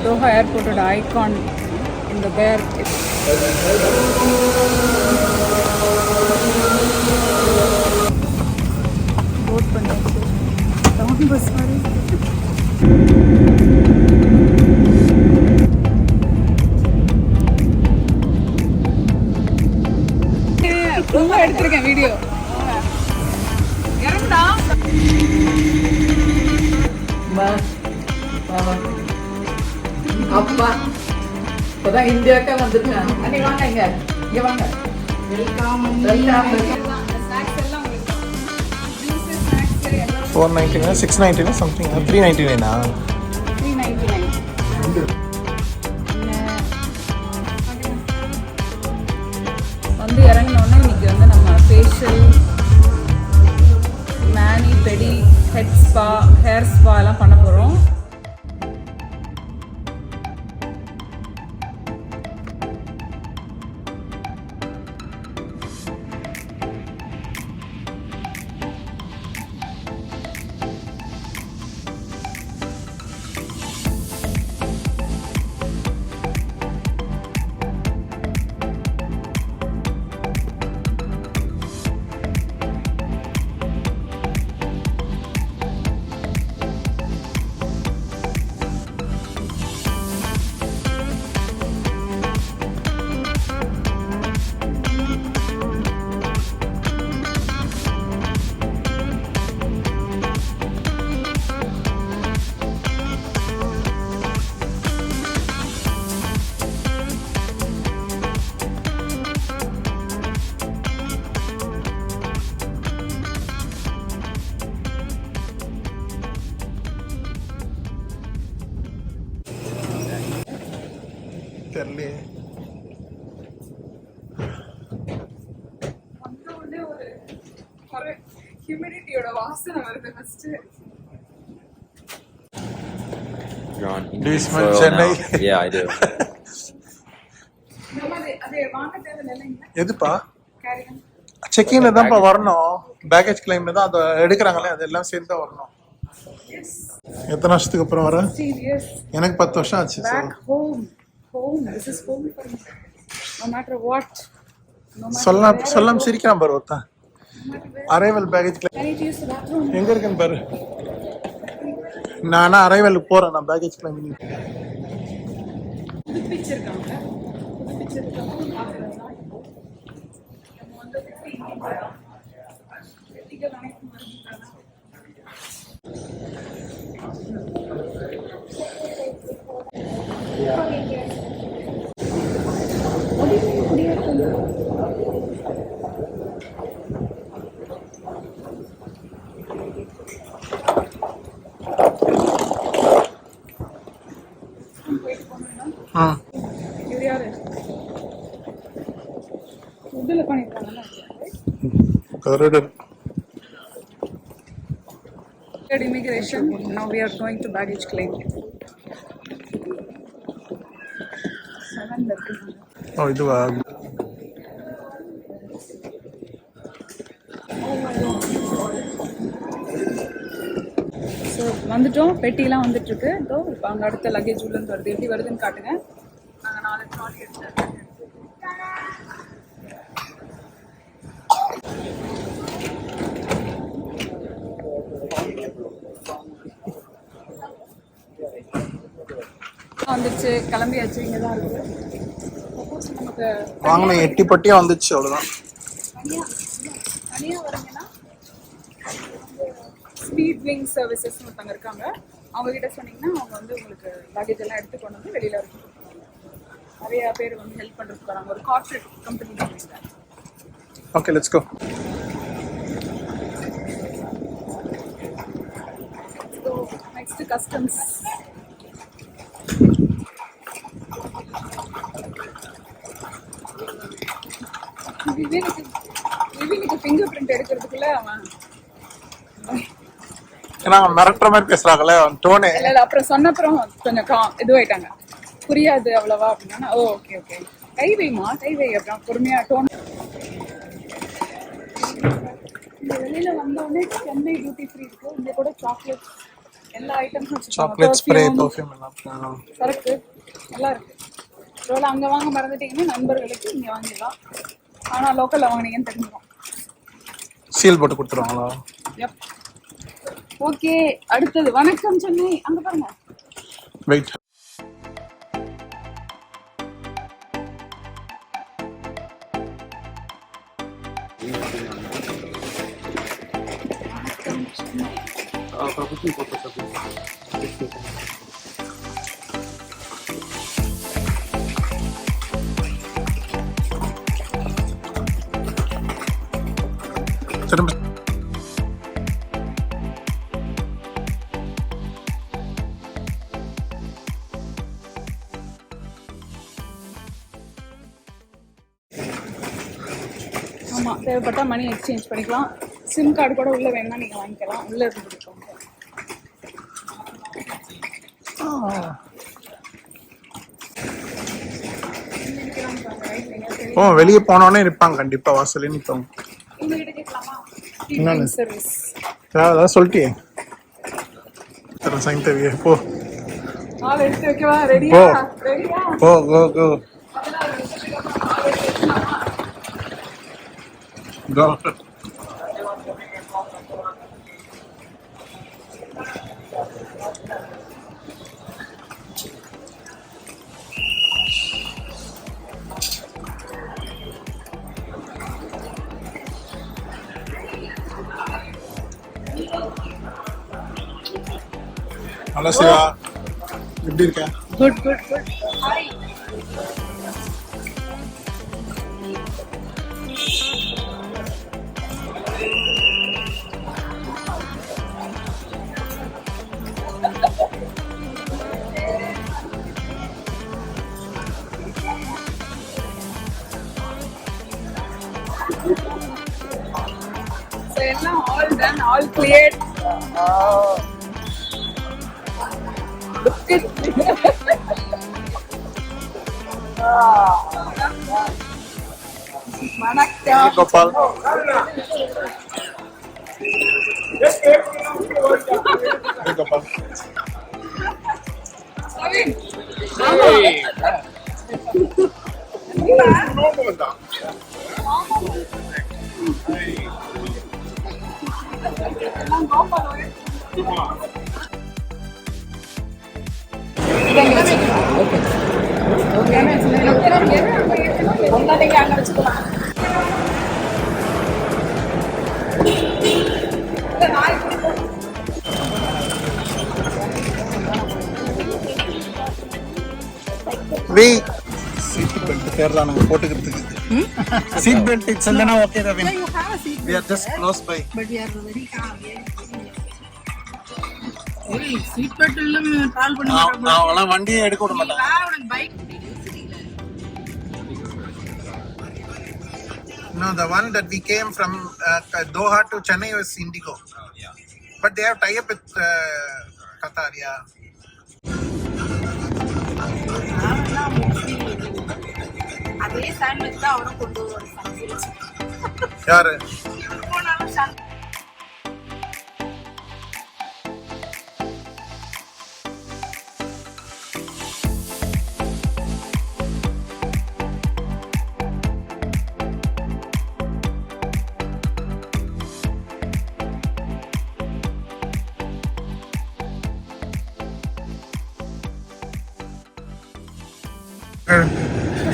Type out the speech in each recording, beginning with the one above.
Doha airport icon in the bear. Boat பண்ணாச்சு. Town bus மாதிரி. ரொம்ப எடுத்திருக்கேன் வீடியோ. இறங்குடா. பஸ். அப்பா இப்போதான் இந்தியாவுக்கு வந்திருக்கேன். அண்ணி வாங்க இங்க வாங்க. வெல்கம். 499 699 something 399 வந்து இறங்கினோடனே இன்னைக்கு வந்து நம்ம ஃபேஷியல், மேனி, பெடி, ஹெட் ஸ்பா, ஹேர் ஸ்பா எல்லாம் பண்ண போகிறோம். தெரியல. ஒரு ஹியூமிடிட்டியோட வாசனை வருது first. Do you smell Chennai? Yeah, I do. அதே வாங்க தேவையில்லைங்க. எதுப்பா? கேரிகன். செக்கிங்ல தான்ப்பா வரணும். பேக்கேஜ் கிளைம்ல தான் அதை எடுக்கிறாங்களே, அதெல்லாம் சேர்ந்து தான் வரணும். எத்தனை வருஷத்துக்கு அப்புறம் வர? Serious. எனக்கு 10 வருஷம் ஆச்சு. Back home. This is home for me. No matter what. சொல்லாம் சிரிக்கிறான் பாரு ஒருத்தன். Arrival package claim I need to use the bathroom. எங்க இருக்குன்னு பாரு. நானா அரைவலுக்கு போறேன், நான் பேக்கேஜ் கிளைம் பண்ணி. புது பிக்சர் இருக்காங்க. பாக்குறதா இப்போ. நம்ம வந்து வெட்டிகள் அனைத்தும் வருகின்றன. Immigration. Now we are going to baggage claim. 7 ஓ இதுவா? ஸோ வந்துட்டோம். பெட்டிலாம் வந்துட்டு இருக்கு. இதோ இப்போ அங்கே அடுத்த லக்கேஜ் உள்ள வருது. எப்படி வருதுன்னு காட்டுங்க. நாங்கள் 4 ட்ராலி எடுத்து வந்துருச்சு. கிளம்பியாச்சு. இங்கே தான் இருக்கு. நமக்கு வாங்கின 8 பட்டியா வந்துச்சு, அவ்வளோதான். தனியாக வரீங்கன்னா ஸ்பீட் விங் சர்வீசஸ் ஒருத்தவங்க இருக்காங்க. அவங்க கிட்ட சொன்னீங்கன்னா அவங்க வந்து உங்களுக்கு லக்கேஜ் எல்லாம் எடுத்து கொண்டு வந்து வெளியில இருக்கும். நிறைய பேர் வந்து ஹெல்ப் பண்ணுறதுக்கு வராங்க. ஒரு கார்ப்பரேட் கம்பெனி தான். Okay, let's go. So next customs. விவினுக்கு ஃபிங்கர் பிரிண்ட் எடுக்கிறதுக்குள்ள அவன் ஏன்னா மிரட்டுற மாதிரி பேசுறாங்கல்ல டோனே. இல்ல அப்புறம் சொன்னப்புறம் கொஞ்சம் இதுவாயிட்டாங்க. புரியாது அவ்வளவா அப்படின்னா ஓகே ஓகே கை வைமா கை வை அப்புறம் பொறுமையா டோன். இந்த வெளியில வந்தோடனே சென்னை டியூட்டி ஃப்ரீ இருக்கு. இங்க கூட சாக்லேட் எல்லா ஐட்டம்ஸும் சாக்லேட் ஸ்ப்ரே பர்ஃப்யூம் எல்லாம் கரெக்ட், நல்லா இருக்கு. ஒருவேளை அங்கே வாங்க மறந்துட்டீங்கன்னா நண்பர்களுக்கு இங்கே வாங்கிடலாம். ஆனால் லோக்கலில் வாங்கினீங்கன்னு தெரிஞ்சிடும். சீல் போட்டு கொடுத்துருவாங்களா? எப். ஓகே, அடுத்தது வணக்கம் சென்னை. அங்கே பாருங்க. வெயிட். திரும்ப ஆமாம், தேவைப்பட்டா மணி எக்ஸ்சேஞ்ச் பண்ணிக்கலாம். சிம் கார்டு கூட உள்ளே வேணும்னா நீங்கள் வாங்கிக்கலாம். உள்ளே இருந்து பிடிக்கும். ஓ, வெளியே போனோடனே நிற்பாங்க, கண்டிப்பா வாசலே நிற்பாங்க. உங்ககிட்ட கேட்கலாமா? என்னன்னு? சர்வீஸ். அதான் சொல்லிட்டியே. சைன் தேவையே. போ ஆள் எடுத்து வைக்கவா? ரெடியா? ரெடியா? போ, கோ கோ கோ. ஹலோ சிவா, எப்படி இருக்க? Good good good. Hi. So எல்லாம் all done, all cleared. Look at வணக்கம் கோபால். கோபால். நவீன். எல்லாம் கோபால் ஒரே. ஒன்னாதீங்க, அங்க வச்சுக்கலாம். வி சீட் பெல்ட் தேர்றானுங்க போட்டுக்கிறதுக்கு. சீட் பெல்ட் இட்ஸ் இல்லனா okay Ravin. You have a seat. We are just close by. But we are very calm. ஏய், சீட் பெல்ட் இல்லாம டிராவல் பண்ண மாட்டோம். அவங்களாம் வண்டியை எடுக்க விட மாட்டாங்க. அவனுக்கு bike. No, the one that we came from Doha to Chennai was Indigo. But they have tie up with Qatar, yeah. அதே சாண்ட்விச் தான் அவனும் கொண்டு வருவான். யாரு? போனாலும் சாண்ட்.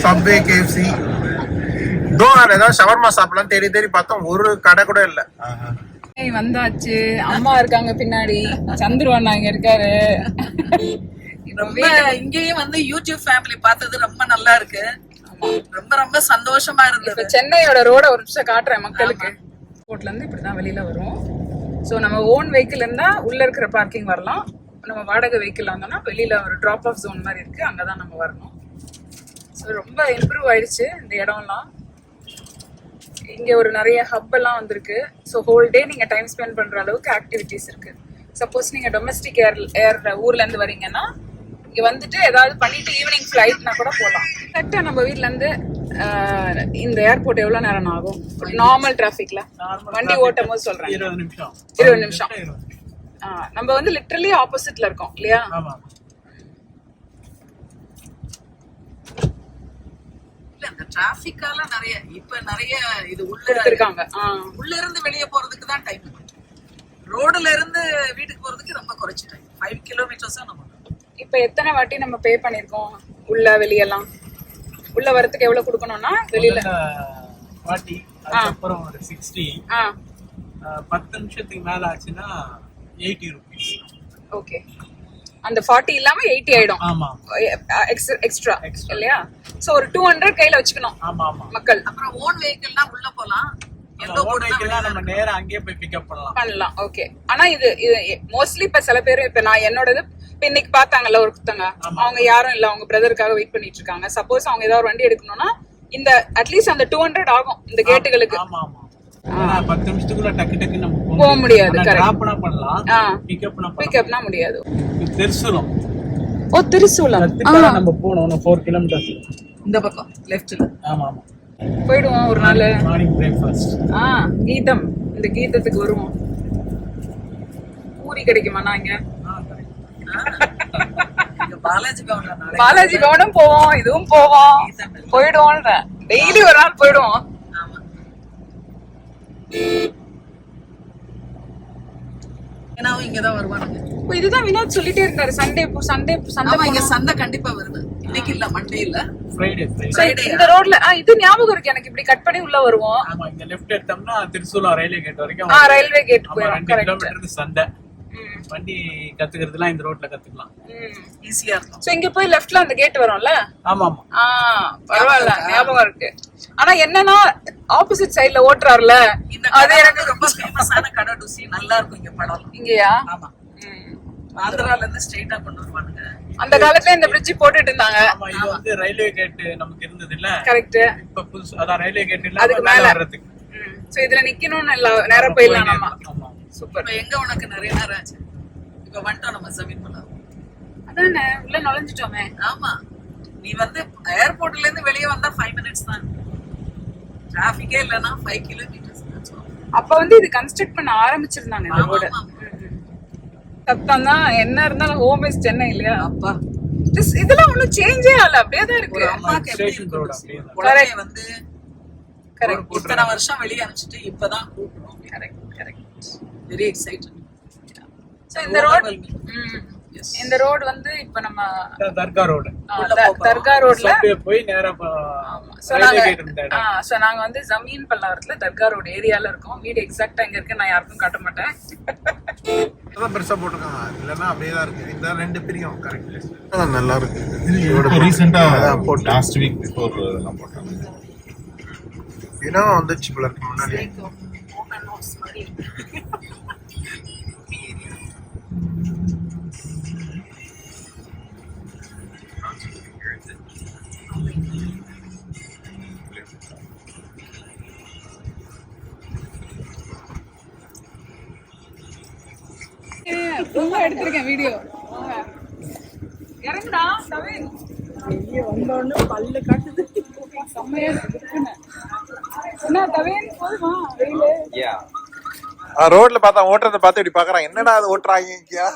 Subway, KFC. தோஹால ஏதாவது ஷவர்மா சாப்பிடலாம் தேடி தேடி பார்த்தோம், ஒரு கடை கூட இல்ல. வந்தாச்சு. அம்மா இருக்காங்க பின்னாடி. சந்துரு அண்ணா இங்க இருக்காரு. ரொம்ப இங்கேயும் வந்து யூடியூப் ஃபேமிலி பார்த்தது ரொம்ப நல்லா இருக்கு. ரொம்ப ரொம்ப சந்தோஷமா இருந்தது. இப்ப சென்னையோட ரோட ஒரு நிமிஷம் காட்டுறேன் மக்களுக்கு. கோட்ல இருந்து இப்படிதான் வெளியில வரும். சோ நம்ம ஓன் வெஹிக்கிள் இருந்தா உள்ள இருக்கிற பார்க்கிங் வரலாம். நம்ம வாடகை வெஹிக்கிள் வந்தோம்னா வெளியில ஒரு டிராப் ஆஃப் ஜோன் மாதிரி இருக்கு, அங்கதான் நம்ம வரணும். ஸோ ரொம்ப இம்ப்ரூவ் ஆயிடுச்சு இந்த இடம்லாம். இங்கே ஒரு நிறைய ஹப் எல்லாம் வந்திருக்கு. ஸோ ஹோல் டே நீங்கள் டைம் ஸ்பெண்ட் பண்ணுற அளவுக்கு ஆக்டிவிட்டீஸ் இருக்கு. சப்போஸ் நீங்கள் டொமஸ்டிக் ஏர் ஊர்லேருந்து வரீங்கன்னா இங்கே வந்துட்டு ஏதாவது பண்ணிட்டு ஈவினிங் ஃப்ளைட்னா கூட போகலாம். கரெக்டாக நம்ம வீட்டிலேருந்து இந்த ஏர்போர்ட் எவ்வளோ நேரம் ஆகும் நார்மல் டிராஃபிக்ல வண்டி ஓட்டும் போது சொல்கிறேன்? 20 நிமிஷம். 20 நிமிஷம். நம்ம வந்து லிட்டரலி ஆப்போசிட்ல இருக்கோம் இல்லையா? ஆமா. இல்ல இந்த டிராபிக்கால நிறைய இது உள்ள இருக்காங்க. உள்ள இருந்து வெளியே போறதுக்கு தான் டைம். ரோடுல இருந்து வீட்டுக்கு போறதுக்கு ரொம்ப குறைச்சு டைம். 5 கிலோமீட்டர்ஸ் நம்ம. இப்ப எத்தனை வாட்டி நம்ம பே பண்ணிருக்கோம் உள்ள வெளியெல்லாம்? உள்ள வரதுக்கு எவ்வளவு கொடுக்கணும்னா வெளியில 40, அதுக்கப்புறம் ஒரு 60. 10 நிமிஷத்துக்கு மேல ஆச்சுன்னா 80 rupees. ஓகே. அந்த 40 இல்லாம 80 ஆயிடும். ஆமா. எக்ஸ்ட்ரா இல்லையா? சோ ஒரு 200 கையில வச்சுக்கணும். ஆமா ஆமா. மக்கள் அப்புறம் ஓன் வெஹிக்கிள்னா உள்ள போலாம். ஓன் வெஹிக்கிள்னா நம்ம நேரா அங்கேயே போய் பிக்கப் பண்ணலாம். ஓகே. ஆனா இது மோஸ்ட்லி இப்ப சில பேர் இப்ப நான் என்னோடது இன்னைக்கு பார்த்தாங்கல்ல ஒருத்தங்க, அவங்க யாரும் இல்ல, அவங்க பிரதருக்காக வெயிட் பண்ணிட்டு இருக்காங்க. சப்போஸ் அவங்க ஏதாவது வண்டி எடுக்கணும்னா இந்த அட்லீஸ்ட் அந்த 200 ஆகும் இந்த கேட்டுகளுக்கு. ஆமா ஆமா. 10 நிமிஷத்துக்குள்ள டக்கு நம்ம போக முடியாது. டிராப்னா பண்ணலாம், பிக்கப்னா முடியாது. திருசூலம். ஓ திருசூலம். நம்ம போறோம் 4 கிலோமீட்டர்ஸ் இந்த பக்கம் லெஃப்ட்ல. ஆமா ஆமா. போயிடுவோம் ஒரு நாள். Morning breakfast. கீதம், இந்த கீதத்துக்கு வருவோம். பூரி கிடைக்குமாண்ணா இங்க? பாலாஜி பவனும் போவோம், இதுவும் போவோம், போயிடுவோம். டெய்லி ஒரு நாள் போயிடுவோம். இங்கதான் வருவானுங்க. இதுதான் வினோத் சொல்லிட்டே இருக்காரு. சண்டே இங்க சண்டை கண்டிப்பா வருது. இன்னைக்கு இல்ல, மண்டே இல்ல, ஃப்ரைடே. இந்த ரோட்ல இது ஞாபகம் இருக்கு எனக்கு. இப்படி கட் பண்ணி உள்ள வருவோம். ஆமா, இங்க லெஃப்ட் எடுத்தோம்னா திருசூலம் ரயில்வே கேட் வரைக்கும். ரயில்வே கேட் போறோம். 2 கிலோமீட்டருக்கு சண்டை. வண்டி கத்துக்கிறதுலாம் இந்த ரோட்ல கத்துக்கலாம், ஈஸியா இருக்கும். சோ இங்க போய் லெஃப்ட்ல அந்த கேட் வரும்ல. ஆமா ஆமா. பரவாயில்ல, ஞாபகம் இருக்கு. ஆனா என்னன்னா ஆப்போசிட் சைடுல ஓட்டுறாருல, அது எனக்கு ரொம்ப ஃபேமஸான கடை. ருசி நல்லா இருக்கும் இங்க படம். இங்கயா? ஆமா. ஆந்திரால இருந்து ஸ்ட்ரைட்டா கொண்டு வருவானுங்க. அந்த காலத்துல இந்த பிரிட்ஜ் போட்டுட்டு இருந்தாங்க. ஆமா, இது வந்து ரயில்வே கேட் நமக்கு இருந்தது இல்ல. கரெக்ட். இப்ப புதுசு அதான் ரயில்வே கேட் இல்ல, அதுக்கு மேல வர்றதுக்கு. சோ இதுல நிக்கணும்னு இல்ல, நேரா போயிடலாம் நம்ம. ஆமா, சூப்பர். இப்ப எங்க உனக்கு நிறைய நேரம் ஆச்சு. இப்ப வந்துட்டோம் நம்ம ஜமீன் பண்ணலாம். அதானே உள்ள நுழைஞ்சிட்டோமே. ஆமா, நீ வந்து ஏர்போர்ட்ல இருந்து வெளியே வந்தா 5 மினிட்ஸ் தான். டிராபிக்கே இல்லனா 5 கிலோமீட்டர்ஸ். அப்ப வந்து இது கன்ஸ்ட்ரக்ட் பண்ண ஆரம்பிச்சிருந்தாங்க இந்த ரோடு. சத்தம் தான் என்ன இருந்தாலும் ஹோம் இஸ் சென்னை இல்லையா? அப்பா இதெல்லாம் ஒண்ணும் சேஞ்சே ஆகல, அப்படியே தான் இருக்கு. அம்மாக்கு எப்படி ஸ்டேஷன் ரோட் அப்படியே தான். குழந்தைய வந்து கரெக்ட். இத்தனை வருஷம் வெளியே அனுப்பிச்சிட்டு இப்பதான் கூப்பிடுறோம். கரெக்ட். Very excited. சோ இந்த ரோடு வந்து இப்ப நம்ம தர்கா ரோடு. தர்கா ரோட்ல அப்படியே போய் நேரா ரயில்வே கேட் இருந்த இடம். சோ நாங்க வந்து ஜமீன் பல்லாவரத்துல தர்கா ரோடு ஏரியால இருக்கோம். வீடு எக்ஸாக்ட்டா எங்க இருக்கு நான் யாருக்கும் காட்ட மாட்டேன். அதான் பெருசா போட்டிருக்காங்க, இல்லன்னா அப்படியே தான் இருக்கு. இந்த 2 பிரியும் கரெக்ட். நல்லா இருக்கு. ரீசெண்டா போட்டு லாஸ்ட் வீக் பிஃபோர் நான் போட்டேன். தினம் வந்துச்சு போல இருக்கு முன்னாடி. எடுத்திருக்கேன் வீடியோ. இறங்குடா தவேன். வந்தோன்னு பல்லு காட்டுது. செம்மையா இருக்கு. என்ன தவேன் போதுமா வெயிலு? ரோட்ல பார்த்தா ஓட்டுறத பார்த்து இப்படி பாக்குறான், என்னடா அது ஓட்டுறாங்க இங்கயா.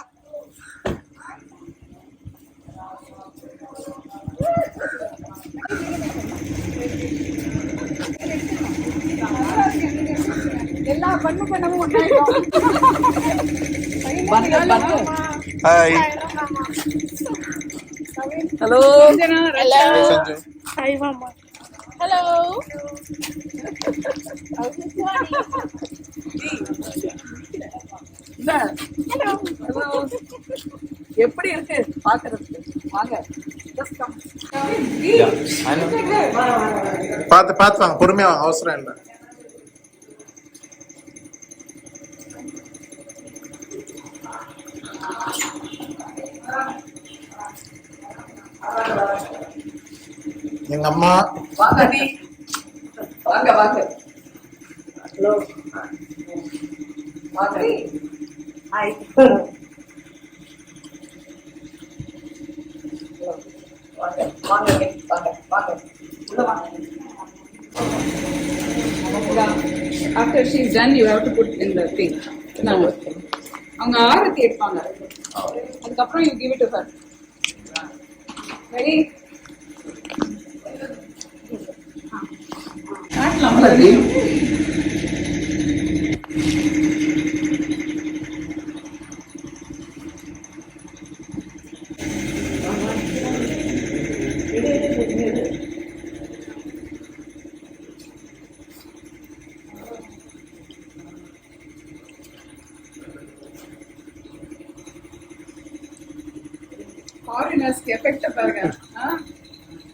எல்லா பண்ணமும் ஒண்ணாயிடும். ஹாய். ஹலோ. சஞ்சு. ஹாய் மாமா. ஹலோ. எப்படி இருக்கு பாக்குறதுக்கு? வாங்க. பார்த்து வாங்க, பொறுமையா வாங்க, அவசரம் இல்லை. எங்க அம்மா. வாங்க நீ. வாங்க. ஹலோ. வாங்க. Hi. After she's done, you have to put in the thing. Now, அவங்க ஆரத்தி எடுப்பாங்க. அதுக்கப்புறம் you give it to her. Ready? ஃபாரினர்ஸ்க்கு எஃபெக்ட் பாருங்க.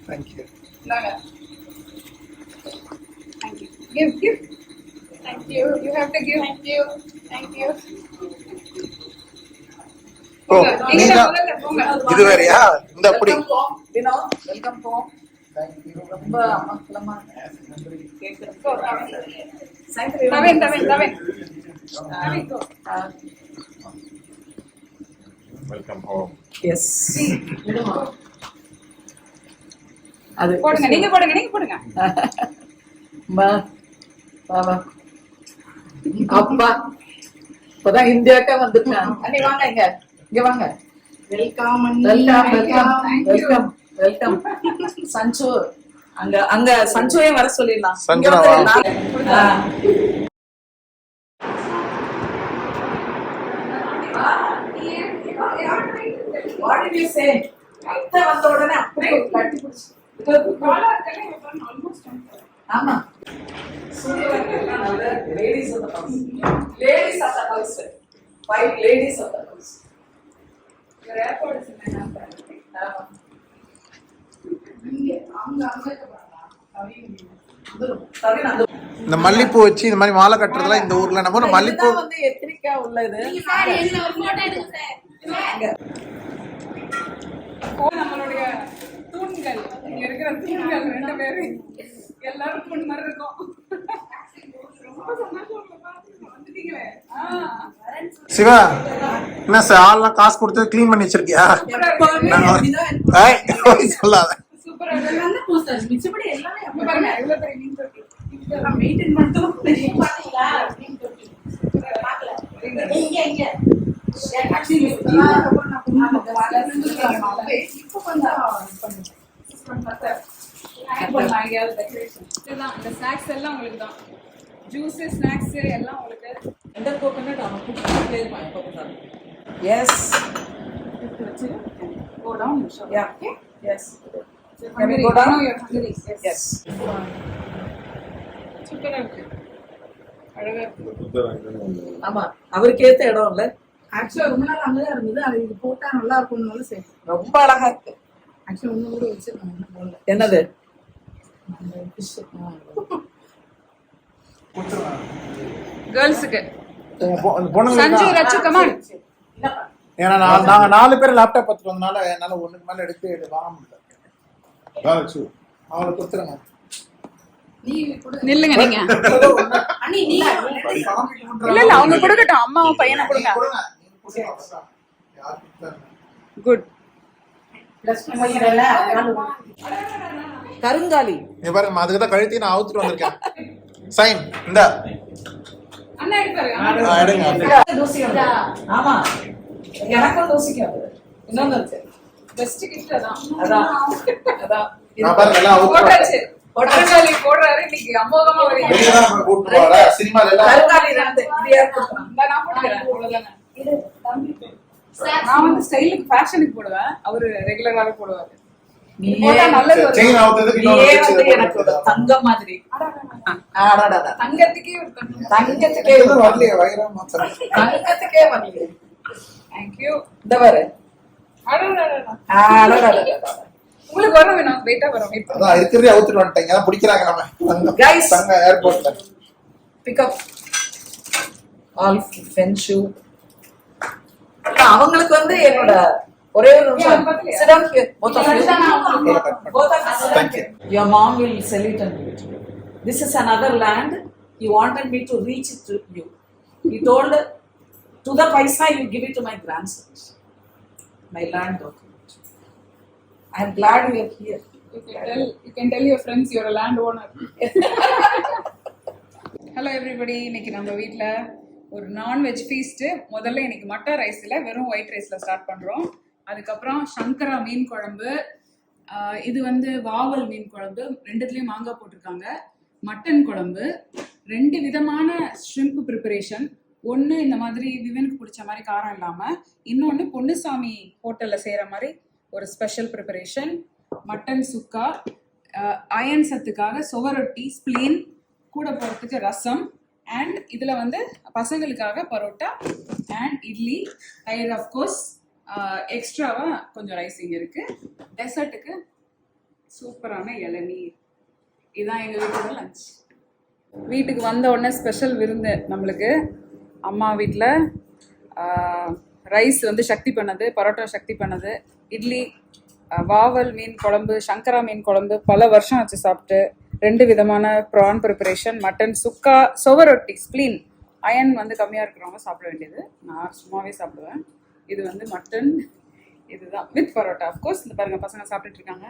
தேங்க்யூ. இந்தாங்க. Thank you. Give. Thank you. You have to give. Thank you. ஓ, நீங்க நீங்க முதல்ல போங்க. இது வேறயா? இந்த அப்படி. வெல்கம் போ. ரொம்ப அமக்கலமா தவேன். Welcome home. எஸ் அது போடுங்க, நீங்க போடுங்க. பாபா அப்பா இப்பதான் இந்தியாக்கா வந்துட்டான். அண்ணி வாங்க, இங்க வாங்க. வெல்கம் சஞ்சு. அங்க சஞ்சுவையும் வர சொல்லிடலாம். சஞ்சனா வா. What did you say? அத்தை வந்த உடனே அப்படியே கட்டி பிடிச்சு. ஆமா. Ladies of the house. Ladies of the house. 5 ladies of the house. Your airport is in my number. ஆமா. இந்த மல்லிப்பூ வச்சு இந்த மாதிரி மாலை கட்டுறதுலாம் இந்த ஊர்ல நம்ம மல்லிப்பூ வந்து எத்திரிக்கா உள்ளது. நம்மளுடைய தூண்கள், இங்க இருக்கிற தூண்கள் 2 பேரு எல்லாரும் தூண் மாதிரி இருக்கும். ரொம்ப சந்தோஷம் உங்களை பார்த்து வந்துட்டீங்களே. சிவா, என்ன சார் ஆள்லாம் காசு கொடுத்து க்ளீன் பண்ணி வச்சிருக்கியா? சொல்லாத. சூப்பரா மிச்சபடி எல்லாமே பாருங்க, எவ்வளவு பெரிய மீன் தொட்டி. இதெல்லாம் மெயின்டைன் பண்ணதும் பெரிய பாத்தீங்களா? மீன் தொட்டி பார்க்கல. இங்க ஜூஸ் ஸ்நாக்ஸ் எல்லாம் உங்களுக்கு. இந்த கோகனட் அவன் கூப்பிட்டு இருப்பான் எப்ப பார்த்தாலும். எஸ் வச்சு go down. Yeah yes Can we go down? You're hungry. Yes சூப்பரா இருக்கு, அழகா இருக்கு. ஆமா, அவருக்கு ஏத்த இடம் இல்ல. ஆக்சுவலா ரொம்ப நாள் அங்கதான் இருந்தது. அது இது போட்டா நல்லா இருக்கும்னாலும் சரி. ரொம்ப அழகா இருக்கு. ஆக்சுவலா ஒண்ணு கூட வச்சிருக்காங்க. என்னது? கேர்ள்ஸ்க்கு பொண்ணுங்க சஞ்சு ரச்சு கமான். ஏன்னா நாங்க 4 பேர் லேப்டாப் பார்த்துட்டு வந்தனால என்னால ஒண்ணுக்கு மேல எடுத்து வாங்க முடியல. அவளை கொடுத்துருங்க. நில்லுங்க நீங்க. அண்ணி நீ இல்ல அவங்க கொடுக்கட்டும், அம்மாவும் பையனை கொடுங்க. குட். கருங்காலி நீ பாருங்க, அதுக்கு தான் கழுத்தி நான் அவுத்துட்டு வந்திருக்கேன். சைன் இந்த அண்ணா எடுப்பாரு. எடுங்க. தூசி வந்து. ஆமா, எனக்கும் தூசிக்கும். இன்னொன்னு இருக்கு. பெஸ்ட் கிஃப்ட் அதான். அதான் நான் பாருங்க எல்லாம் அவுத்துட்டு போட்டாச்சு. கருங்காலி போடுறாரு இன்னைக்கு. அமோகமா வரீங்க. வெளிய தான் நம்ம கூட்டு போறா சினிமால எல்லாம் கருங்காலி 2 இது ஏற்படுறோம். நான் போடுறேன் அவ்வளவுதானே. நான் வந்து ஸ்டைலுக்கு ஃபேஷனுக்கு போடுவேன், அவரு ரெகுலராவே போடுவாரு. நீ போட்டா நல்லது வரும். செயின் அவுத்ததுக்கு நீயே இன்னொரு வந்து எனக்கு ஒரு தங்கம் மாதிரி. அடடடடா. தங்கத்துக்கே ஒரு தங்கத்துக்கே வரலையே வைரம் மாத்திரம். தங்கத்துக்கே வரலையே. தேங்க்யூ. இந்த பாரு. அடடடடா. அடடடடா. உங்களுக்கு வரும் வேணும், வெயிட்டா வரும். இப்போ அதான் இருக்கிறதே அவுத்துட்டு வந்துட்டேங்க. அதான் பிடிக்கிறாங்க நம்ம. Guys. தங்க ஏர்போர்ட்ல. Pick up all Fenshu. அவங்களுக்கு வந்து என்னோட ஒரே ஒரு நிமிஷம். Sit down here. Both of you. Both of you. Thank you. Your mom will sell it and give it to you. This is another land. He wanted me to reach it to you. He told, to the paisa you give it to my grandsons. My land document. I am glad you are here. You can tell your friends you're a land owner. Hello everybody. இன்னைக்கு நம்ம வீட்டில் ஒரு non veg feast. முதல்ல இன்னைக்கு மட்டர் ரைஸில் வெறும் white ரைஸில் start பண்ணுறோம். அதுக்கப்புறம் சங்கரா மீன் குழம்பு, இது வந்து வாவல் மீன் குழம்பு, ரெண்டுத்துலேயும் மாங்காய் போட்டிருக்காங்க. மட்டன் குழம்பு, 2 விதமான ஷ்ரிம்ப் ப்ரிப்பரேஷன். ஒன்று இந்த மாதிரி விவனுக்கு பிடிச்ச மாதிரி காரம் இல்லாமல், இன்னொன்று பொன்னுசாமி ஹோட்டலில் செய்கிற மாதிரி ஒரு ஸ்பெஷல் ப்ரிப்பரேஷன். மட்டன் சுக்கா, அயன் சத்துக்காக சுவரொட்டி ஸ்ப்ளீன், கூட போகிறதுக்கு ரசம், அண்ட் இதில் வந்து பசங்களுக்காக பரோட்டா அண்ட் இட்லி, தயிர் ஆஃப்கோர்ஸ், எக்ஸ்ட்ராவாக கொஞ்சம் ரைஸ் இங்கே இருக்குது. டெசர்ட்டுக்கு சூப்பரான இளநீர். இதுதான் எங்கள் வீட்டோட லஞ்ச். வீட்டுக்கு வந்த உடனே ஸ்பெஷல் விருந்து நம்மளுக்கு. அம்மா வீட்டில் ரைஸ் வந்து சக்தி பண்ணது, பரோட்டா சக்தி பண்ணது, இட்லி, வாவல் மீன் குழம்பு, சங்கரா மீன் குழம்பு, பல வருஷம் ஆச்சு சாப்பிட்டு. 2 விதமான ப்ரான் ப்ரிப்பரேஷன், மட்டன் சுக்கா, சுவரொட்டி ஸ்ப்ளீன். அயன் வந்து கம்மியாக இருக்கிறவங்க சாப்பிட வேண்டியது, நான் சும்மாவே சாப்பிடுவேன். இது வந்து மட்டன், இதுதான் வித் பரோட்டா ஆஃப்கோர்ஸ். இந்த பாருங்க பசங்க சாப்பிட்டுட்டு இருக்காங்க.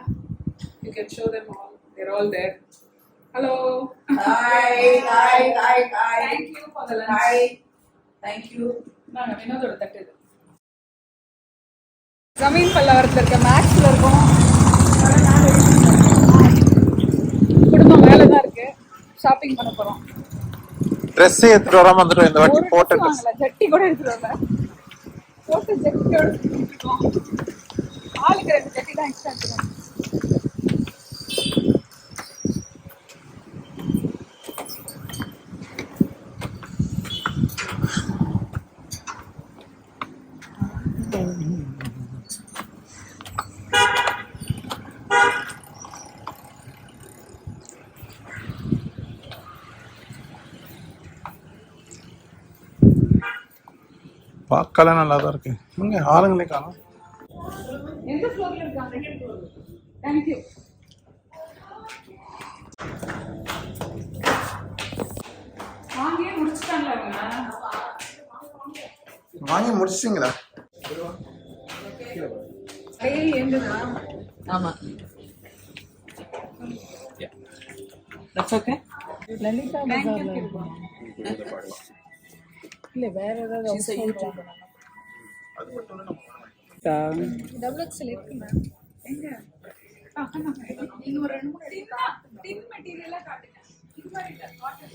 You can show them all, there all there. Hello, thank you for the lunch. Thank you. நாங்கள் வினோதோட தட்டு இது. ஜமீன் பல்லாவரத்தில் இருக்க மேக்ஸில் இருக்கோம். குடும்பம் வேலை தான் இருக்கு. ஷாப்பிங் பண்ண போகிறோம். ட்ரெஸ் எடுத்துட்டு வராம வந்துட்டோம் இந்த வாட்டி. போட்ட ட்ரெஸ் வாங்கல, ஜட்டி கூட எடுத்துட்டு வரல. போட்ட ஜட்டியோட இருக்கோம். ஆளுக்கு 2 ஜட்டி தான் எக்ஸ்ட்ரா எடுத்துக்கோங்க. பார்க்கலாம் நல்லா தான் இருக்கு. இங்க ஆளுங்களே காணும். எந்த ஃப்ளோர்ல இருக்காங்க? Thank you. வாங்கியே முடிச்சிட்டாங்களா அவங்க? வாங்கி முடிச்சிட்டீங்களா? ஏய் எங்கடா? ஆமா. That's okay. லலிதா பஜார்ல இருக்கு. இல்ல வேற ஏதாவது She's a YouTuber. Double XL இருக்கு மேம். எங்க? இன்னொரு 2 டின் மெட்டீரியலா காட்டுங்க. இது மாதிரி இல்ல, காட்டன்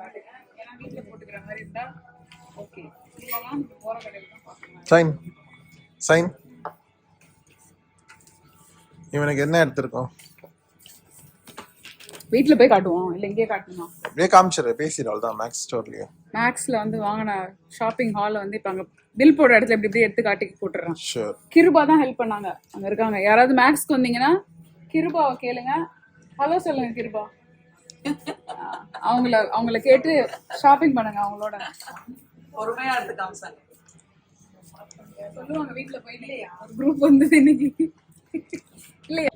காட்டுங்க. ஏன்னா வீட்ல போட்டுக்கிற மாதிரி இருந்தா ஓகே. இதெல்லாம் போற கடையில தான் பார்க்கணும். Sign sign. இவனுக்கு என்ன எடுத்திருக்கோம்? வீட்ல போய் காட்டுவோம் இல்ல இங்கே காட்டணுமா? அப்படியே காமிச்சிரு, பேசிடுவாள் தான் மேக்ஸ் ஸ்டோர்லயே. மேக்ஸ்ல வந்து வாங்கின ஷாப்பிங் ஹால் வந்து இப்ப அங்க பில் போடுற இடத்துல இப்படி இப்படி எடுத்து காட்டி போட்டுறேன். ஷூர். கிருபா தான் ஹெல்ப் பண்ணாங்க, அங்க இருக்காங்க. யாராவது மேக்ஸ்க்கு வந்தீங்கன்னா கிருபாவை கேளுங்க. ஹலோ சொல்லுங்க கிருபா. அவங்கள கேட்டு ஷாப்பிங் பண்ணுங்க. அவங்களோட பொறுமையா எடுத்து காமிச்சாங்க. சொல்லுவாங்க வீட்ல போய். இல்லையா ஒரு குரூப் வந்து இன்னைக்கு இல்லையா?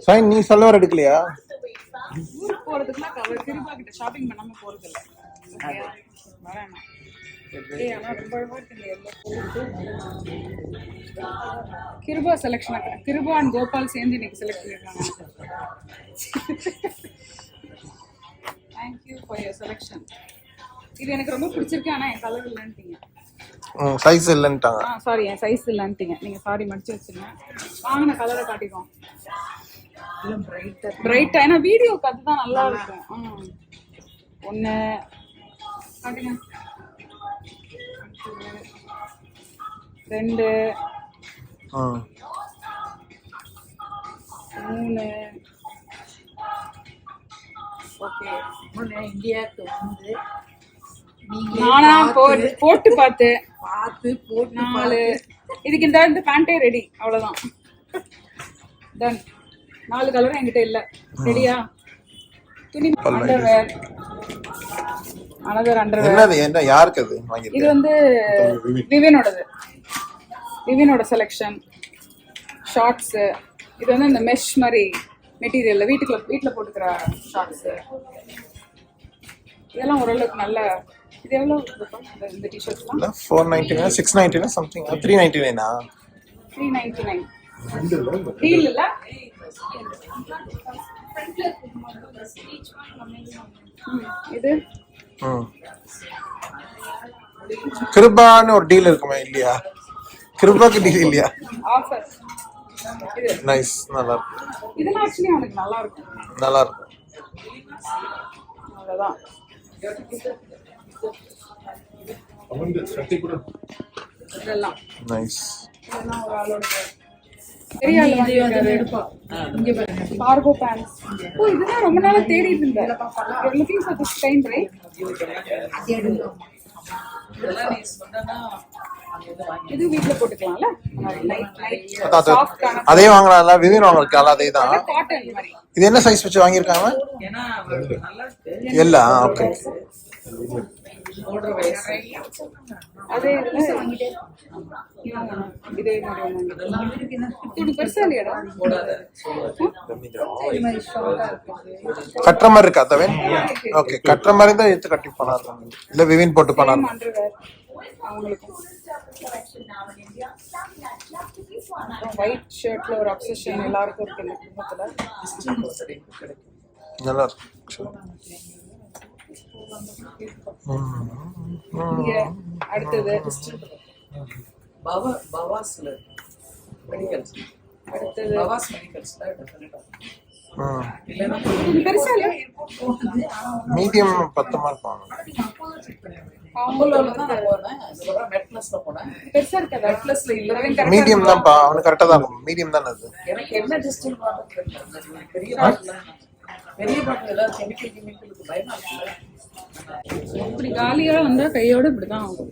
சைன் நீ சொல்லவர் எடுக்கலையா? ஊருக்கு போறதுக்குலாம் கவர் கிருபா கிட்ட ஷாப்பிங் பண்ணாம போறது இல்ல. வரேன். ஏய் ஆனா ரொம்ப அழகா இருக்கு இந்த yellow. Kripa selection, Kripa and Gopal சேர்ந்து இன்னைக்கு செலக்ட் பண்ணிருக்காங்க. Thank you for your selection. இது எனக்கு ரொம்ப பிடிச்சிருக்கு. ஆனா என் கலர் இல்லைன்ட்டீங்க. சைஸ் இல்லைன்ட்டாங்க. சாரி, என் சைஸ் இல்லைன்ட்டீங்க. நீங்க சாரி மடிச்சு வச்சுருங்க. வாங்கின கலரை காட்டிக்கோம். பிரைட்டா, ஏன்னா வீடியோக்கு அதுதான் நல்லா இருக்கும். ஒன்று காட்டுங்க, 2 3 ஓகே. இந்தியாவுக்கு வந்து நானா போட்டு பார்த்து பார்த்து போட்டு 4. இதுக்கு இந்த பேண்டே ரெடி, அவ்வளோதான். டன். 4 கலரும் என்கிட்ட இல்லை. ரெடியா? துணி அண்டர்வேர் அனதர் அண்டர்வேர். என்னது என்ன யாருக்கு அது இது வாங்கிருக்கேன்? வந்து விவினோடது. விவினோட செலெக்ஷன் ஷார்ட்ஸ். இது வந்து இந்த மெஷ் மாதிரி மெட்டீரியல்ல வீட்டுல போட்டுக்கிற ஷார்ட்ஸ். இதெல்லாம் ஓரளவுக்கு நல்ல. இது எவ்வளவு இந்த டிஷர்ட்ஸ்லாம்? 499 699 சம்திங் 399 399 டீல் இல்ல. இது கிருபான்னு ஒரு டீல் இருக்குமே இல்லையா? கிருபாக்கு டீல் இல்லையா? ஆஃபர். இது நைஸ், நல்லா இருக்கு. இதெல்லாம் ஆக்சுவலி அவனுக்கு நல்லா இருக்கும். நல்லா இருக்கும். அவ்வளவுதான். இதெல்லாம் நைஸ். இதெல்லாம் ஒரு ஆளோட பெரிய ஆள் வாங்கிருக்காரு. இங்க பாருங்க கார்கோ பேண்ட்ஸ். ஓ இதுதான் ரொம்ப நாளா தேடிட்டு இருந்தேன். You're looking for this kind, right? இது வீட்ல போட்டுக்கலாம்ல. அது அதே வாங்கலாம்ல, விவின் வாங்கறதுக்கு அதே தான். காட்டன் மாதிரி. இது என்ன சைஸ் வச்சு வாங்கிருக்காங்க? எல்லாம் ஓகே. அதே இதே மாதிரி பெருசா இல்லையாடா? கட்டுற மாதிரி இருக்கா தவன்? ஓகே, கட்டுற மாதிரி தான் எடுத்து கட்டி பண்ணாரு. இல்ல விவின் போட்டு பண்ணாரு. அவங்களுக்கும் ஒயிட் ஷர்ட்ல ஒரு அப்சஷன் எல்லாருக்கும் இருக்கு இந்த குடும்பத்துல. நல்லா இருக்கு. இங்க அடுத்தது பவாஸ்ல மெடிக்கல்ஸ். அடுத்தது பவாஸ் மெடிக்கல்ஸ்ல டெஃபினட்டா. இது பெருசா இல்ல? மீடியம் 10 மார்க் வாங்க. காம்போல தான் நான் போனேன். அதுக்கப்புறம் மெட்லஸ்ல போனேன். பெருசா இருக்கா? மெட்லஸ்ல இல்ல. மீடியம் தான்ப்பா, அவனுக்கு கரெக்டா தான் இருக்கும். மீடியம் தானே அது. எனக்கு என்ன டிஸ்டில் வாட்டர் தெரியல. பெரிய பாட்டில் எல்லாம் கெமிக்கலுக்கு பயமா இருக்குல்ல. இப்படி காலியா வந்தா கையோட இப்படிதான் ஆகும்.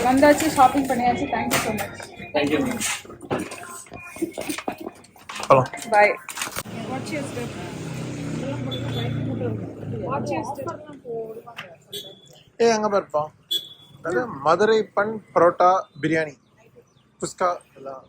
வந்தாச்சு, ஷாப்பிங் பண்ணியாச்சு. Thank you so much. ஹலோ பாய். அங்க பாருப்பா, அது மதுரை பன் பரோட்டா பிரியாணி குஸ்கா எல்லாம்.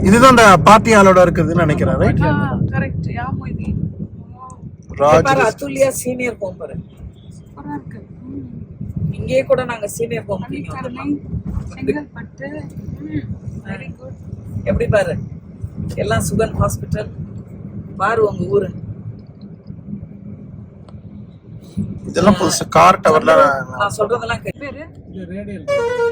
இதுதான் அந்த பார்ட்டி ஹாலோட இருக்குதுன்னு நினைக்கிறேன். ரைட்? கரெக்ட். யா மொய்தி. ராஜ் அத்துல்யா சீனியர் ஹோம் பாரு. சூப்பரா இருக்கு. இங்கே கூட நாங்க senior home Chengalpattu. Very good. எப்படி பாரு, எல்லாம் சுகன் ஹாஸ்பிட்டல் பாரு உங்க ஊரு. இதெல்லாம் புதுசு கார் டவர்ல நான் சொல்றதெல்லாம் பேரு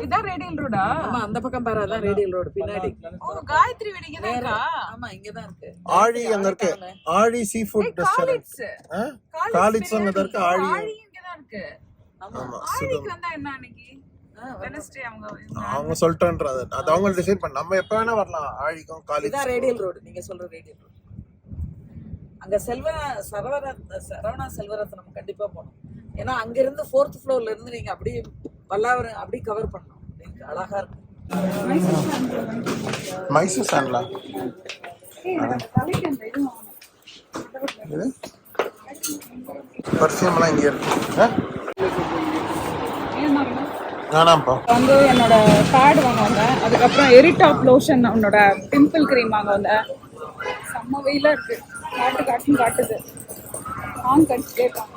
இதான் ரேடியல் ரோடா? ஆமா, அந்த பக்கம் பாரு, அதான் ரேடியல் ரோடு பின்னாடி. ஓ காயத்ரி வீடிங்க தான் இருக்கா? ஆமா, இங்க தான் இருக்கு. ஆழி அங்க இருக்கு. ஆழி சீ ஃபுட் ரெஸ்டாரன்ட். காலிட்ஸ் அங்க இருக்கு. ஆழி இங்க தான் இருக்கு. ஆமா. ஆழிக்கு வந்தா என்ன அன்னைக்கு வெனஸ்டே அவங்க சொல்லிட்டேன்றது அது அவங்க டிசைட் பண்ண. நம்ம எப்ப வேணா வரலாம். ஆழிக்கும் காலிட்ஸ். இதான் ரேடியல் ரோடு, நீங்க சொல்ற ரேடியல் ரோடு. அங்க சரவணா செல்வரத்னம் கண்டிப்பா போகணும். ஏன்னா அங்க இருந்து 4th ஃப்ளோர்ல இருந்து நீங்க அப்படியே பல்லாவரம் அப்படி கவர் பண்ணணும். அழகா இருக்கும். மைசூர் சாண்ட்லா பர்ஃபியூம் எல்லாம் இங்க இருக்கு. வேணாம்ப்பா. வந்து என்னோட பேட் வாங்க வந்தேன். அதுக்கப்புறம் எரிடாப் லோஷன், உன்னோட பிம்பிள் கிரீம் வாங்க வந்தேன். செம்ம வெயிலா இருக்கு. காட்டுது. ஆன் கடிச்சிட்டே இருக்கான்.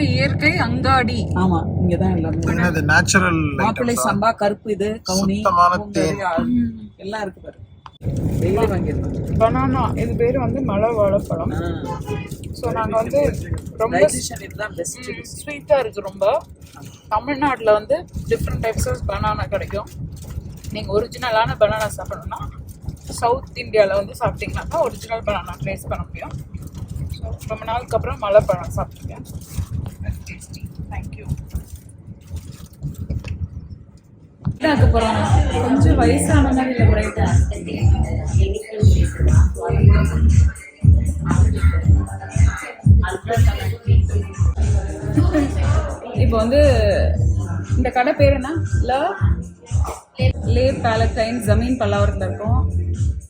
இயற்கை அங்காடி. ஆமா, இங்கதான் எல்லாமே. என்னது நேச்சுரல் மாப்பிள்ளை சம்பா, கருப்பு, இது கவுனி, சுத்தமான தேன் எல்லாம் இருக்கு பாரு. டெய்லி வாங்கிடலாம். பனானா, இது பேரு வந்து மலை வாழைப்பழம். ஸோ நாங்கள் வந்து ரொம்ப டைஜஷன் இதுதான் பெஸ்ட். ஸ்வீட்டாக இருக்குது ரொம்ப. தமிழ்நாட்டில் வந்து டிஃப்ரெண்ட் டைப்ஸ் ஆஃப் பனானா கிடைக்கும். நீங்கள் ஒரிஜினலான பனானா சாப்பிடணும்னா சவுத் இந்தியாவில் வந்து சாப்பிட்டீங்கன்னாக்கா ஒரிஜினல் பனானா ட்ரேஸ் பண்ண முடியும். ஸோ ரொம்ப நாளுக்கு அப்புறம் மலை பழம் சாப்பிட்ருக்கேன். டேஸ்டி. தேங்க்யூ. ஆக்க போகிறோம். கொஞ்சம் வயசான மாதிரி இல்லை பிரைட்டா. இப்போ வந்து இந்த கடை பேர் என்ன? லே பேலட்டைன் ஜமீன் பல்லாவரத்தில் இருக்கும்.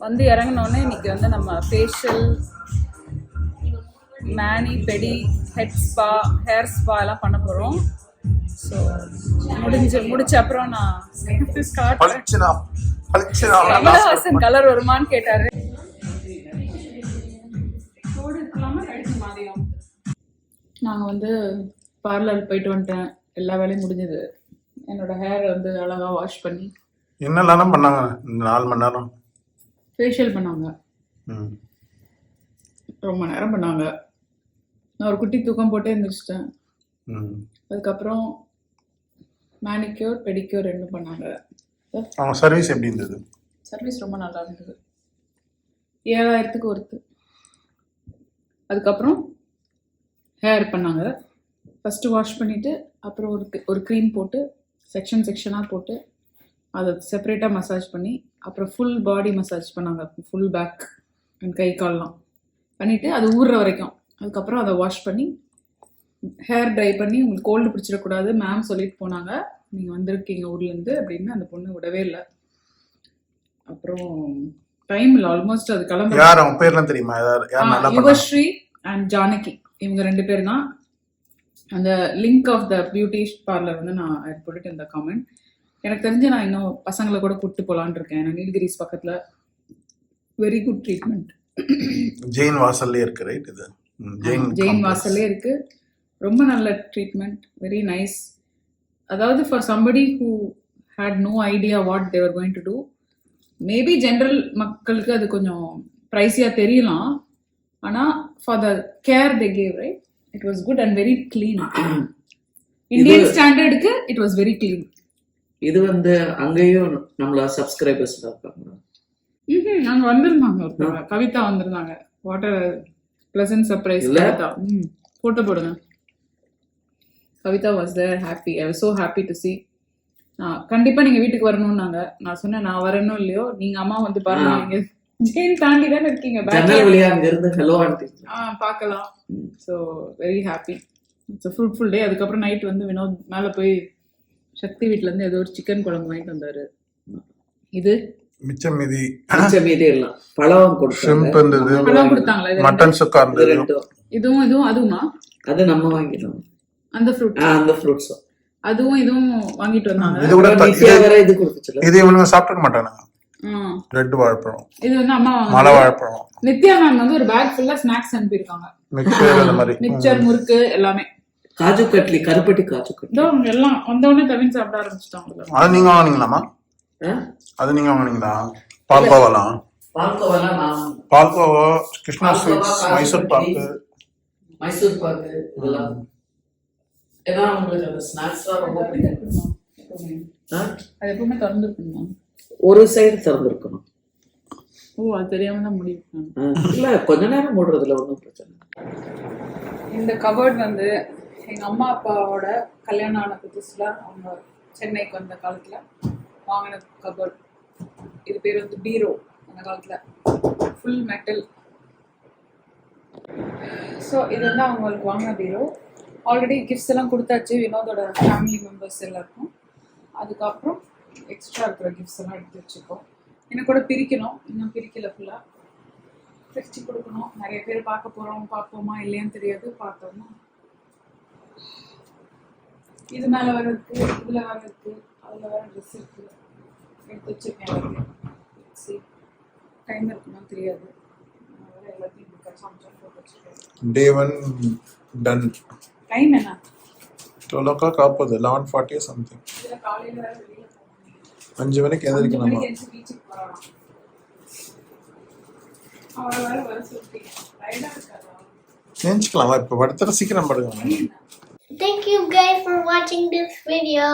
வந்து இறங்கினோடனே இன்னைக்கு வந்து நம்ம ஃபேஷியல், மேனி, பெடி, ஹெட் ஸ்பா, ஹேர் ஸ்பா எல்லாம் பண்ண போகிறோம். ஸோ முடிச்ச அப்புறம் நான் கமலஹாசன் கலர் வருமானு கேட்டாரு. நாங்கள் வந்து பார்லர் போயிட்டு வந்துட்டேன். எல்லா வேலையும் முடிஞ்சது. என்னோட ஹேர் வந்து அழகாக வாஷ் பண்ணி என்னெல்லாம் பண்ணாங்க? 4 மணி நேரம் ஃபேஷியல் பண்ணாங்க. ரொம்ப நேரம் பண்ணாங்க. நான் ஒரு குட்டி தூக்கம் போட்டே எழுந்திரிச்சிட்டேன். அதுக்கப்புறம் மேனிக்யூர், பெடிக்யூர் 2 பண்ணாங்க. அவங்க சர்வீஸ் எப்படி இருந்தது? சர்வீஸ் ரொம்ப நல்லா இருந்தது. 7000க்கு ஒருத்து. அதுக்கப்புறம் ஹேர் பண்ணாங்க. ஃபஸ்ட்டு வாஷ் பண்ணிவிட்டு அப்புறம் ஒரு க்ரீம் போட்டு செக்ஷனாக போட்டு அதை செப்பரேட்டாக மசாஜ் பண்ணி அப்புறம் ஃபுல் பாடி மசாஜ் பண்ணாங்க. ஃபுல் பேக் அண்ட் கை கால்லாம் பண்ணிவிட்டு அது ஊறுற வரைக்கும். அதுக்கப்புறம் அதை வாஷ் பண்ணி ஹேர் ட்ரை பண்ணி உங்களுக்கு கோல்டு பிடிச்சிடக்கூடாது மேம் சொல்லிட்டு போனாங்க. நீங்கள் வந்திருக்கீங்க ஊர்லேருந்து அப்படின்னு அந்த பொண்ணு விடவே இல்லை. அப்புறம் டைம் இல்லை ஆல்மோஸ்ட் அது கிளம்பு. யார் அவங்க பேர்லாம் தெரியுமா? யுவஸ்ரீ அண்ட் ஜானகி, இவங்க 2 பேர் தான். அந்த link of the beauty parlour வந்து நான் போட்டுட்டு இந்த காமெண்ட். எனக்கு தெரிஞ்சு நான் இன்னும் பசங்களை கூட கூப்பிட்டு போகலான்னு இருக்கேன். நான் நீலகிரிஸ் பக்கத்தில். Very good treatment. ஜெயின் வாசல்லே இருக்கு, ரைட்? இது ஜெயின் வாசல்லே இருக்கு. ரொம்ப நல்ல ட்ரீட்மெண்ட், வெரி நைஸ். அதாவது for somebody who had no idea what they're going to do, maybe general மக்களுக்கு அது கொஞ்சம் ப்ரைஸியாக தெரியலாம். ஆனால் for the care they gave, right, it was good and very clean. Indian ஸ்டாண்டர்டுக்கு இட் வாஸ் வெரி கிளீன். இது வந்து அங்கேயும் நம்மள சப்ஸ்கிரைபர்ஸ் இருக்காங்க. அங்கே வந்திருந்தாங்க ஒருத்தவங்க, கவிதா வந்திருந்தாங்க. What a pleasant surprise. Kavitha photo போடுங்க. Kavitha was there. Happy, I was so happy to see. கண்டிப்பாக நீங்கள் வீட்டுக்கு வரணும்னாங்க. நான் சொன்னேன் நான் வரணும் இல்லையோ நீங்கள் அம்மா வந்து பாருங்க, நீங்கள் ஜெயின் தாண்டி தானே இருக்கீங்க, பார்க்கலாம். So very happy. It's fruitful day. அதுக்கப்புறம் நைட் வந்து வினோத் மேலே போய் சக்தி வீட்டிலேருந்து ஏதோ ஒரு சிக்கன் குழம்பு வாங்கிட்டு வந்தாரு. இது மிச்சம் மீதி எல்லாம் பழம் கொடுத்தாங்க. பழம் கொடுத்தாங்களா? மட்டன் சுக்கா இருந்தது. இதுவும் அதுவுமா? அது நம்ம வாங்கிட்டோம். அந்த ஃப்ரூட்ஸ் அதுவும் இதுவும் வாங்கிட்டு வந்தாங்க. இது கூட இது கொடுத்துச்சு. இது இவனுங்க சாப்பிட்டுக்க மாட்டானுங்க. ரெட் வாழைப்பழம், இது வந்து அம்மா மலை வாழைப்பழம். நித்யா மேம் வந்து ஒரு பேக் ஃபுல்லா ஸ்நாக்ஸ் அனுப்பியிருக்காங்க. மிக்சர், முறுக்கு எல்லாமே. காஜு கட்லி, கருப்பட்டி காஜு கட்லி எல்லாம் வந்தோடனே தவின் சாப்பிட ஆரம்பிச்சிட்டாங்க. அது நீங்க வாங்கினீங்களாமா? அது நீங்க வாங்கினீங்களா? பால்கோவாலாம்? பால்கோவா, கிருஷ்ணா ஸ்வீட்ஸ், மைசூர் பாக்கு இதெல்லாம். ஏன்னா உங்களுக்கு அந்த ஸ்நாக்ஸ்லாம் ரொம்ப பிடிக்கும். அது எப்பவுமே திறந்துருக்கணும். ஒரு சைடு திறந்துருக்கணும். ஓ, அது தெரியாம தான் முடியும். இல்ல கொஞ்ச நேரம் மூடுறதுல ஒன்றும் பிரச்சனை. இந்த கபோர்ட் வந்து எங்க அம்மா அப்பாவோட கல்யாணம் ஆன புதுசுல அவங்க சென்னைக்கு வந்த காலத்துல வாங்கின கபோர்ட். இது பேர் வந்து பீரோ. அந்த காலத்துல ஃபுல் மெட்டல். ஸோ இது வந்து அவங்களுக்கு வாங்கின பீரோ. ஆல்ரெடி கிஃப்ட்ஸ் எல்லாம் கொடுத்தாச்சு வினோதோட ஃபேமிலி மெம்பர்ஸ் எல்லாருக்கும். அதுக்கப்புறம் எக்ஸ்ட்ரா இருக்கிற கிஃப்ட்ஸ் எல்லாம் எடுத்து வச்சுக்கோம். இன்னும் கூட பிரிக்கணும், இன்னும் பிரிக்கல. ஃபுல்லாக பிரித்து கொடுக்கணும். நிறைய பேர் பார்க்க போகிறோம், பார்ப்போமா இல்லையான்னு தெரியாது. பார்த்தோம்னா இது மேலே வேறு இருக்குது, இதில் வேறு இருக்குது, அதில் வேறு ட்ரெஸ் இருக்குது. எடுத்து வச்சுருக்கேன் எல்லாத்தையும். சரி, டைம் இருக்குமா தெரியாது. வேறு எல்லாத்தையும் போட்டு வச்சுருக்கேன். Day 1 done. டைம் என்ன? 12 o'clock ஆகுது. 11:40 something. இதில் காலையில் வேறு வெளியில் 5 மணிக்கு எந்திரிக்கணும். பீச்சுக்கு போகலாம். அவரை வேறு வர சொல்லிட்டீங்க. ரைடாக இருக்காதா? நினைச்சுக்கலாமா இப்போ படுத்துற சீக்கிரம் படுங்க. Thank you guys for watching this video.